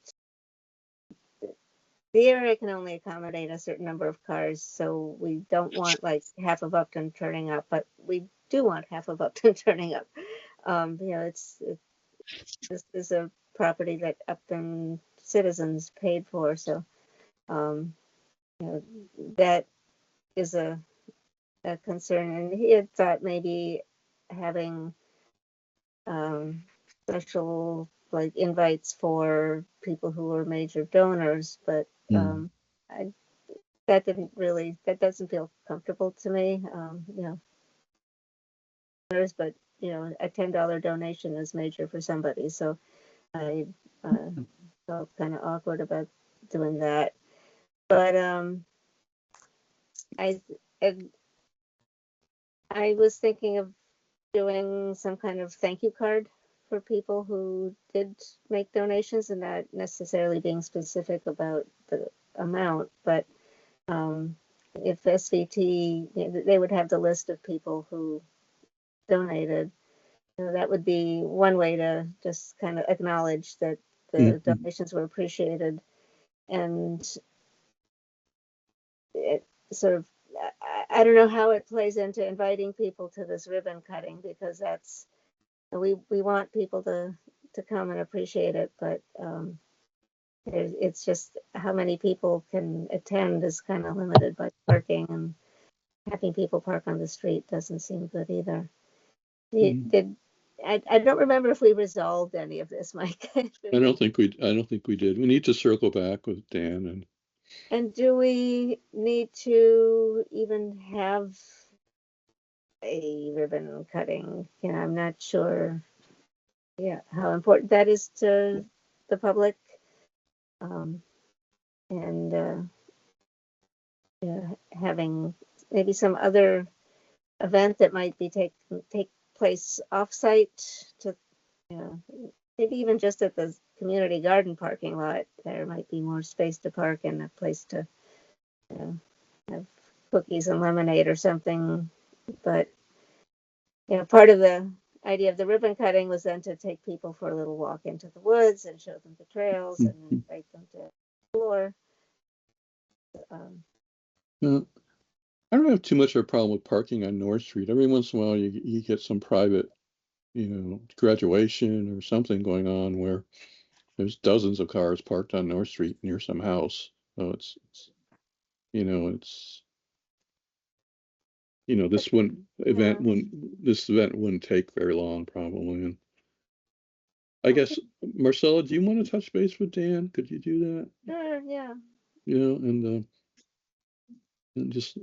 the area can only accommodate a certain number of cars, so we don't want like half of Upton turning up, but we do want half of Upton turning up. This is a property that Upton citizens paid for, so that is a concern. And he had thought maybe having special like invites for people who are major donors, but that doesn't feel comfortable to me. But a $10 donation is major for somebody, so I felt kind of awkward about doing that. But I was thinking of doing some kind of thank you card for people who did make donations, and not necessarily being specific about the amount, but if SVT, they would have the list of people who donated. That would be one way to just kind of acknowledge that the donations were appreciated. And it sort of, I don't know how it plays into inviting people to this ribbon cutting, because that's, we want people to come and appreciate it, but it's just how many people can attend is kind of limited by parking, and having people park on the street doesn't seem good either. I don't remember if we resolved any of this, Mike.
I don't think we did. We need to circle back with Dan
and do we need to even have a ribbon cutting? I'm not sure. Yeah, how important that is to the public, and having maybe some other event that might be take place offsite to maybe even just at the community garden parking lot, there might be more space to park and a place to have cookies and lemonade or something. But part of the idea of the ribbon cutting was then to take people for a little walk into the woods and show them the trails and invite them to explore.
I don't have too much of a problem with parking on North Street. Every once in a while, you get some private, graduation or something going on where there's dozens of cars parked on North Street near some house. So it's this event wouldn't take very long probably. And I guess, Marcella, do you want to touch base with Dan? Could you do that?
Sure, yeah.
And just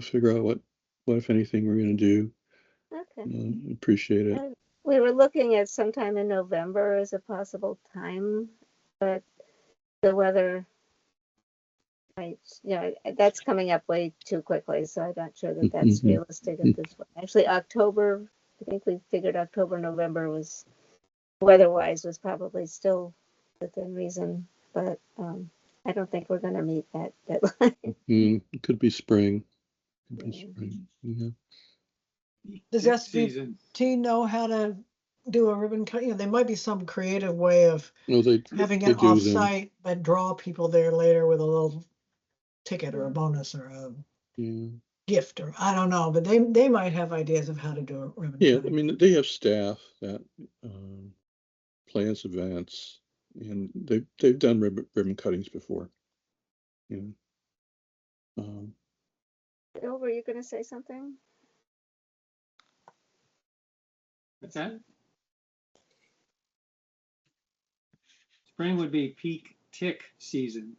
figure out what if anything we're going to do.
Okay.
Appreciate it.
We were looking at sometime in November as a possible time, but the weather, that's coming up way too quickly, so I'm not sure that that's realistic at this point. Actually, October, I think we figured October, November was, weather-wise, was probably still within reason, but I don't think we're going to meet that deadline.
It could be spring. Yeah.
Does SVT know how to do a ribbon cut? There might be some creative way of having it off-site, but draw people there later with a little ticket or a bonus or a gift, or I don't know, but they might have ideas of how to do a ribbon
cutting.
I
mean, they have staff that plans events, and they've done ribbon cuttings before.
Bill, were you going to say something?
What's that? Spring would be peak tick season.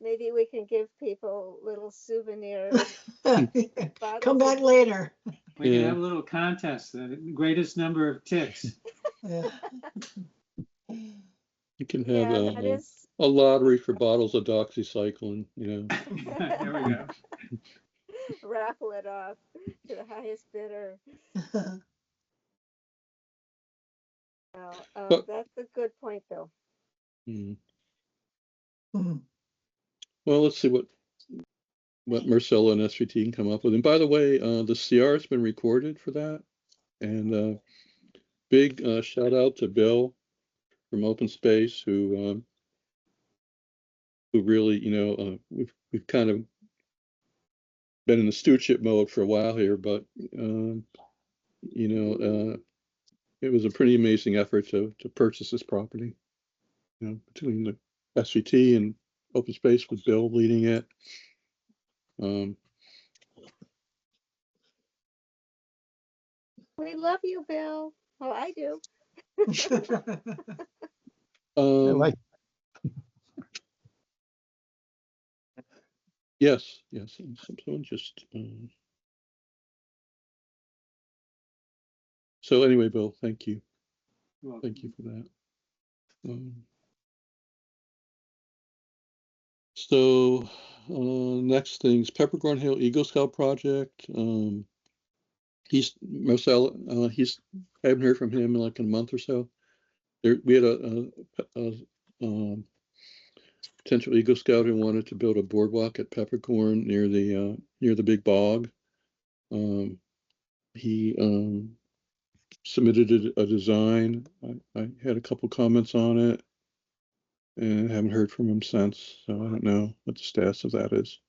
Maybe we can give people little souvenirs.
Come back later.
We can have a little contest, the greatest number of ticks.
You can have a lottery for bottles of doxycycline,
There we go.
Raffle it off to the highest bidder. Well, that's a good point, Bill.
Well, let's see what Marcella and SVT can come up with. And by the way, the CR has been recorded for that. And big shout out to Bill from Open Space, who really, we've kind of been in the stewardship mode for a while here, but it was a pretty amazing effort to purchase this property. Between the SVT and Open Space with Bill leading it.
We love you, Bill. Well, I do.
Yes. Someone just. So anyway, Bill, thank you. Thank you for that. So next things, Peppercorn Hill Eagle Scout project. Marcel. He's I haven't heard from him in like a month or so. We had a potential Eagle Scout who wanted to build a boardwalk at Peppercorn near the big bog. He submitted a design. I had a couple comments on it, and haven't heard from him since. So I don't know what the status of that is.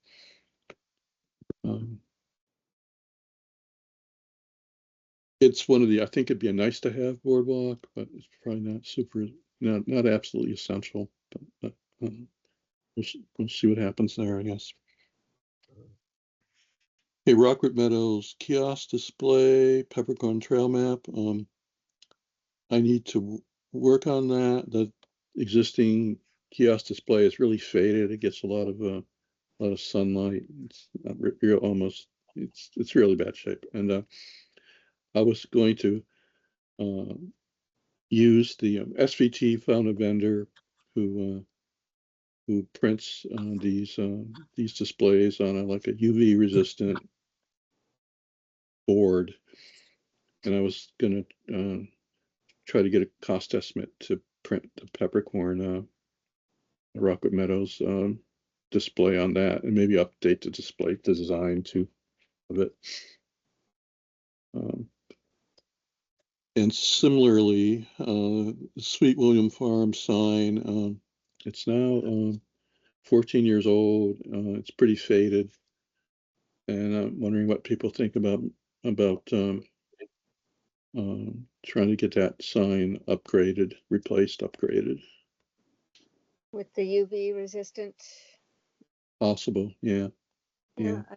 It's one of the. I think it'd be a nice to have boardwalk, but it's probably not absolutely essential. But we'll see what happens there, I guess. Okay, Rockwood Meadows kiosk display, Peppercorn trail map. I need to work on that. The existing kiosk display is really faded. It gets a lot of sunlight. It's not real, almost. It's really bad shape. And I was going to use the SVT found a vendor who prints these displays on like a UV resistant board, and I was gonna try to get a cost estimate to print the peppercorn Rockwood Meadows display on that, and maybe update the display design too of it. And similarly, the Sweet William Farm sign, it's now 14 years old. It's pretty faded, and I'm wondering what people think about trying to get that sign upgraded, replaced, upgraded.
With the UV resistant.
Possible, yeah.
Yeah. I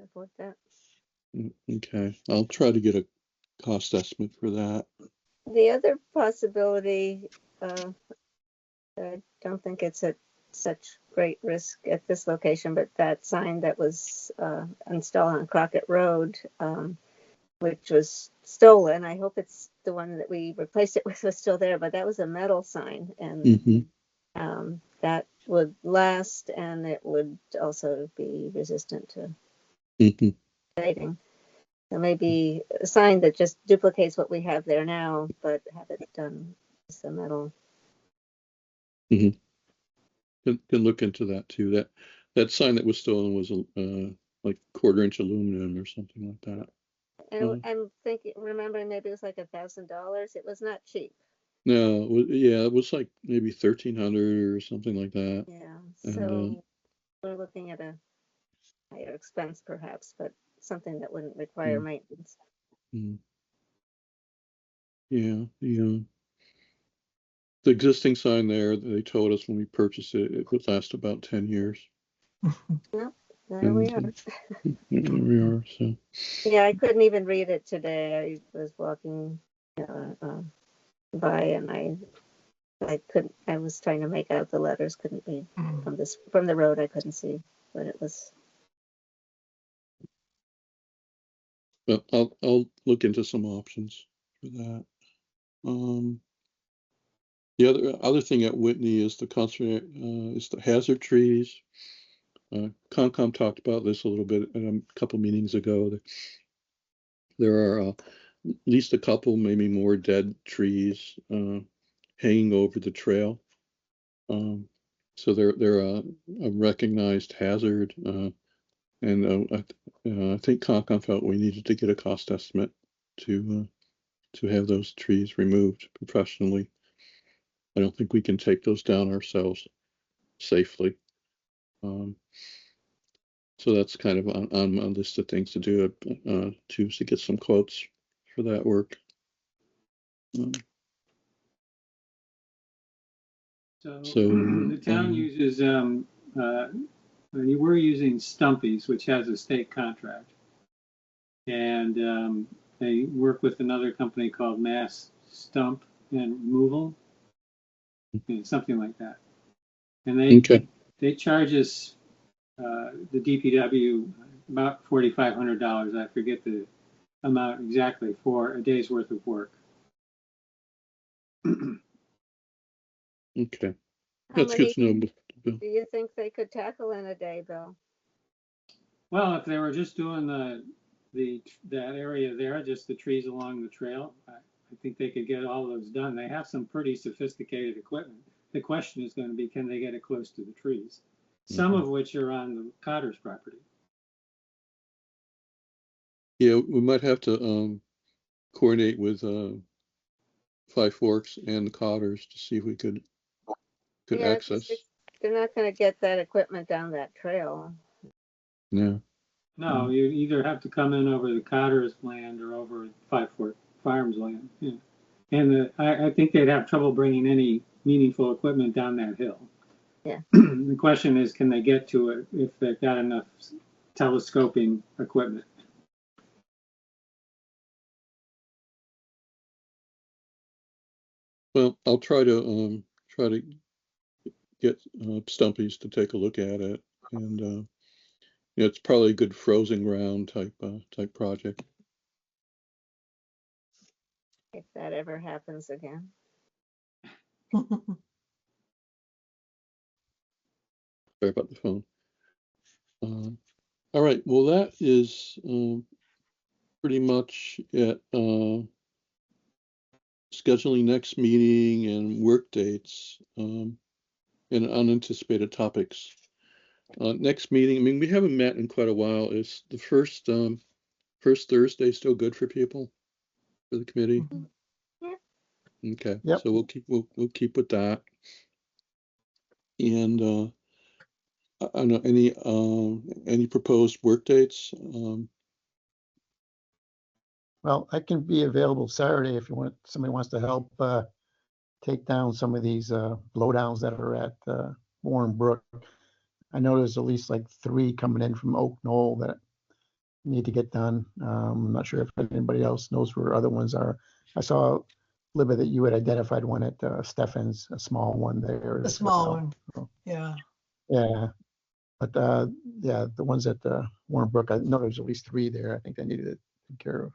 support that.
Okay, I'll try to get a cost estimate for that.
The other possibility, I don't think it's at such great risk at this location, but that sign that was installed on Crockett Road, which was stolen. I hope it's the one that we replaced it with was still there, but that was a metal sign, and that would last, and it would also be resistant to fading. So maybe a sign that just duplicates what we have there now, but have it done with the metal.
Can look into that too. That sign that was stolen was like 1/4 inch aluminum or something like that.
And I'm thinking, remembering maybe it was like $1,000. It was not cheap.
No, yeah, it was like maybe 1,300 or something like that.
Yeah.
And,
So we're looking at a higher expense perhaps, but something that wouldn't require maintenance.
Yeah, the existing sign there, they told us when we purchased it, it would last about 10 years.
Well, there we are.
There we are. So
Yeah, I couldn't even read it today. I was walking by, and I couldn't. I was trying to make out the letters. Couldn't read from the road. I couldn't see what it was.
but I'll look into some options for that. The other thing at Whitney is the hazard trees. Concom talked about this a little bit a couple meetings ago. There are at least a couple, maybe more dead trees hanging over the trail. So they're a recognized hazard, and I think Concom felt we needed to get a cost estimate to have those trees removed professionally. I don't think we can take those down ourselves safely. So that's kind of on my list of things to do, to get some quotes for that work.
So the town uses, you were using Stumpy's, which has a state contract. And they work with another company called Mass Stump and Removal, something like that. And they charge us, the DPW, about $4,500. I forget the amount exactly for a day's worth of work.
Okay,
How
that's good to know.
do you think they could tackle in a day, Bill?
Well, if they were just doing that area there, just the trees along the trail, I think they could get all those done. They have some pretty sophisticated equipment. The question is going to be, can they get it close to the trees? Some of which are on the Cotter's property.
Yeah, we might have to coordinate with Five Forks and the Cotters to see if we could access.
They're not going to get that equipment down that trail.
Yeah.
No, you either have to come in over the Cotter's land or over Five Fork Farms land. Yeah. And I think they'd have trouble bringing any meaningful equipment down that hill.
Yeah.
The question is, can they get to it if they've got enough telescoping equipment?
Well, I'll try to get Stumpy's to take a look at it, and it's probably a good frozen ground type project.
If that ever happens again.
Sorry about the phone. All right, well, that is pretty much at scheduling next meeting and work dates and unanticipated topics. Next meeting, I mean, we haven't met in quite a while. Is the first Thursday still good for people, for the committee?
Yeah.
Okay,
Yep.
so we'll keep with that. And I don't know, any proposed work dates?
Well, I can be available Saturday if you want, somebody wants to help take down some of these blowdowns that are at Warren Brook. I know there's at least like 3 coming in from Oak Knoll that need to get done. I'm not sure if anybody else knows where other ones are. I saw, Libby, that you had identified one at Stefan's, a small one there.
The
as
small
well.
one. Yeah.
Yeah. But yeah, the ones at Warren Brook, I know there's at least 3 there. I think they needed to take care of.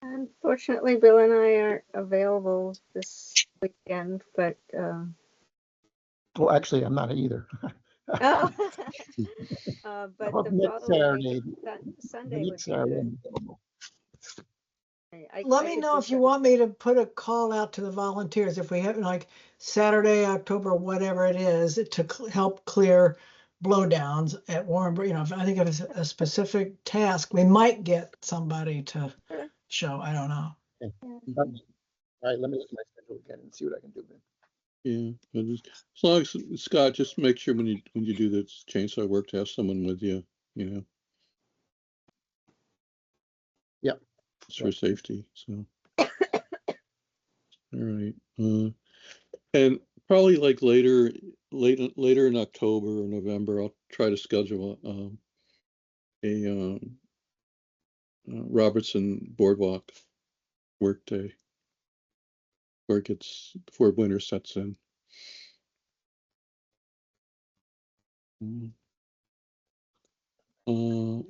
Unfortunately, Bill and I aren't available this weekend, but
Well, actually, I'm not either.
oh, but
Well,
the
next
following
Saturday,
Sunday would
next
be
Saturday,
good.
I'm available.
Let
I
me
could
know
do
if you
Sun-
want me to put a call out to the volunteers, if we have like Saturday, October, whatever it is, to help clear blowdowns at Warren Brook. You know, if I think of a specific task, we might get somebody to
Sure.
show. I don't know.
Okay.
Yeah.
All right, let me look at my schedule again and see what I can do then.
Yeah, as long as Scott, just make sure when you do this chainsaw work to have someone with you, you know.
Yep.
Just for safety. So, all right, and probably like later in October or November, I'll try to schedule a Robertson Boardwalk work day where it gets before winter sets in.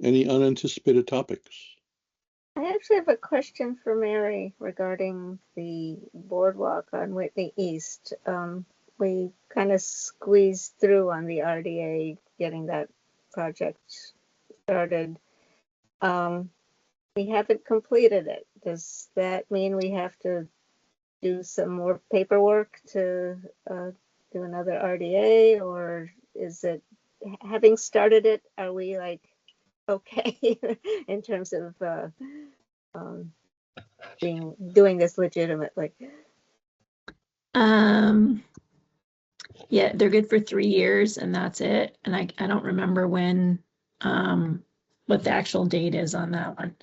Any unanticipated topics?
I actually have a question for Mary regarding the boardwalk on Whitney East. We kind of squeezed through on the RDA getting that project started. We haven't completed it. Does that mean we have to do some more paperwork to do another RDA, or is it, having started it, are we like okay in terms of um, doing this legitimately?
Yeah, they're good for 3 years and that's it. And I don't remember when, what the actual date is on that one.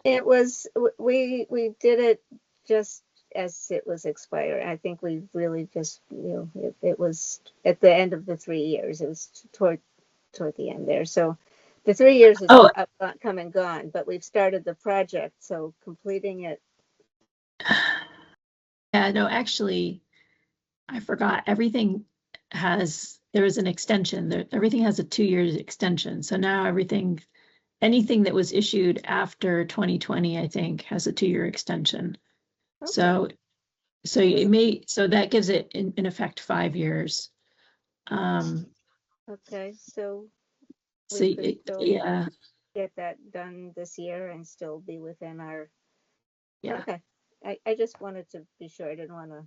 It was, we did it just as it was expiring. I think we really just, it was at the end of the 3 years. It was toward the end there. So the 3 years is
Oh,
come and gone, but we've started the project, so completing it.
yeah, no, actually, I forgot. There was an extension. Everything has a 2 year extension. So now anything that was issued after 2020, I think, has a 2 year extension.
Okay.
So that gives it in effect 5 years.
Okay, so
So
we could still
yeah,
get that done this year and still be within our,
yeah.
okay. I just wanted to be sure. I didn't want to.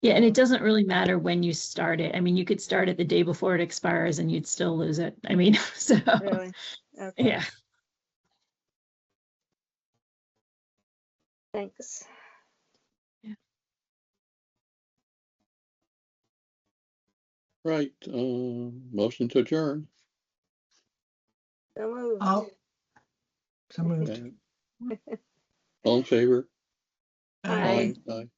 Yeah, and it doesn't really matter when you start it. I mean, you could start it the day before it expires and you'd still lose it. I mean, so
Really? Okay.
yeah.
Thanks.
Yeah.
Right, motion to adjourn.
So moved.
Oh, so moved.
Okay. All in favor?
Aye.
Aye.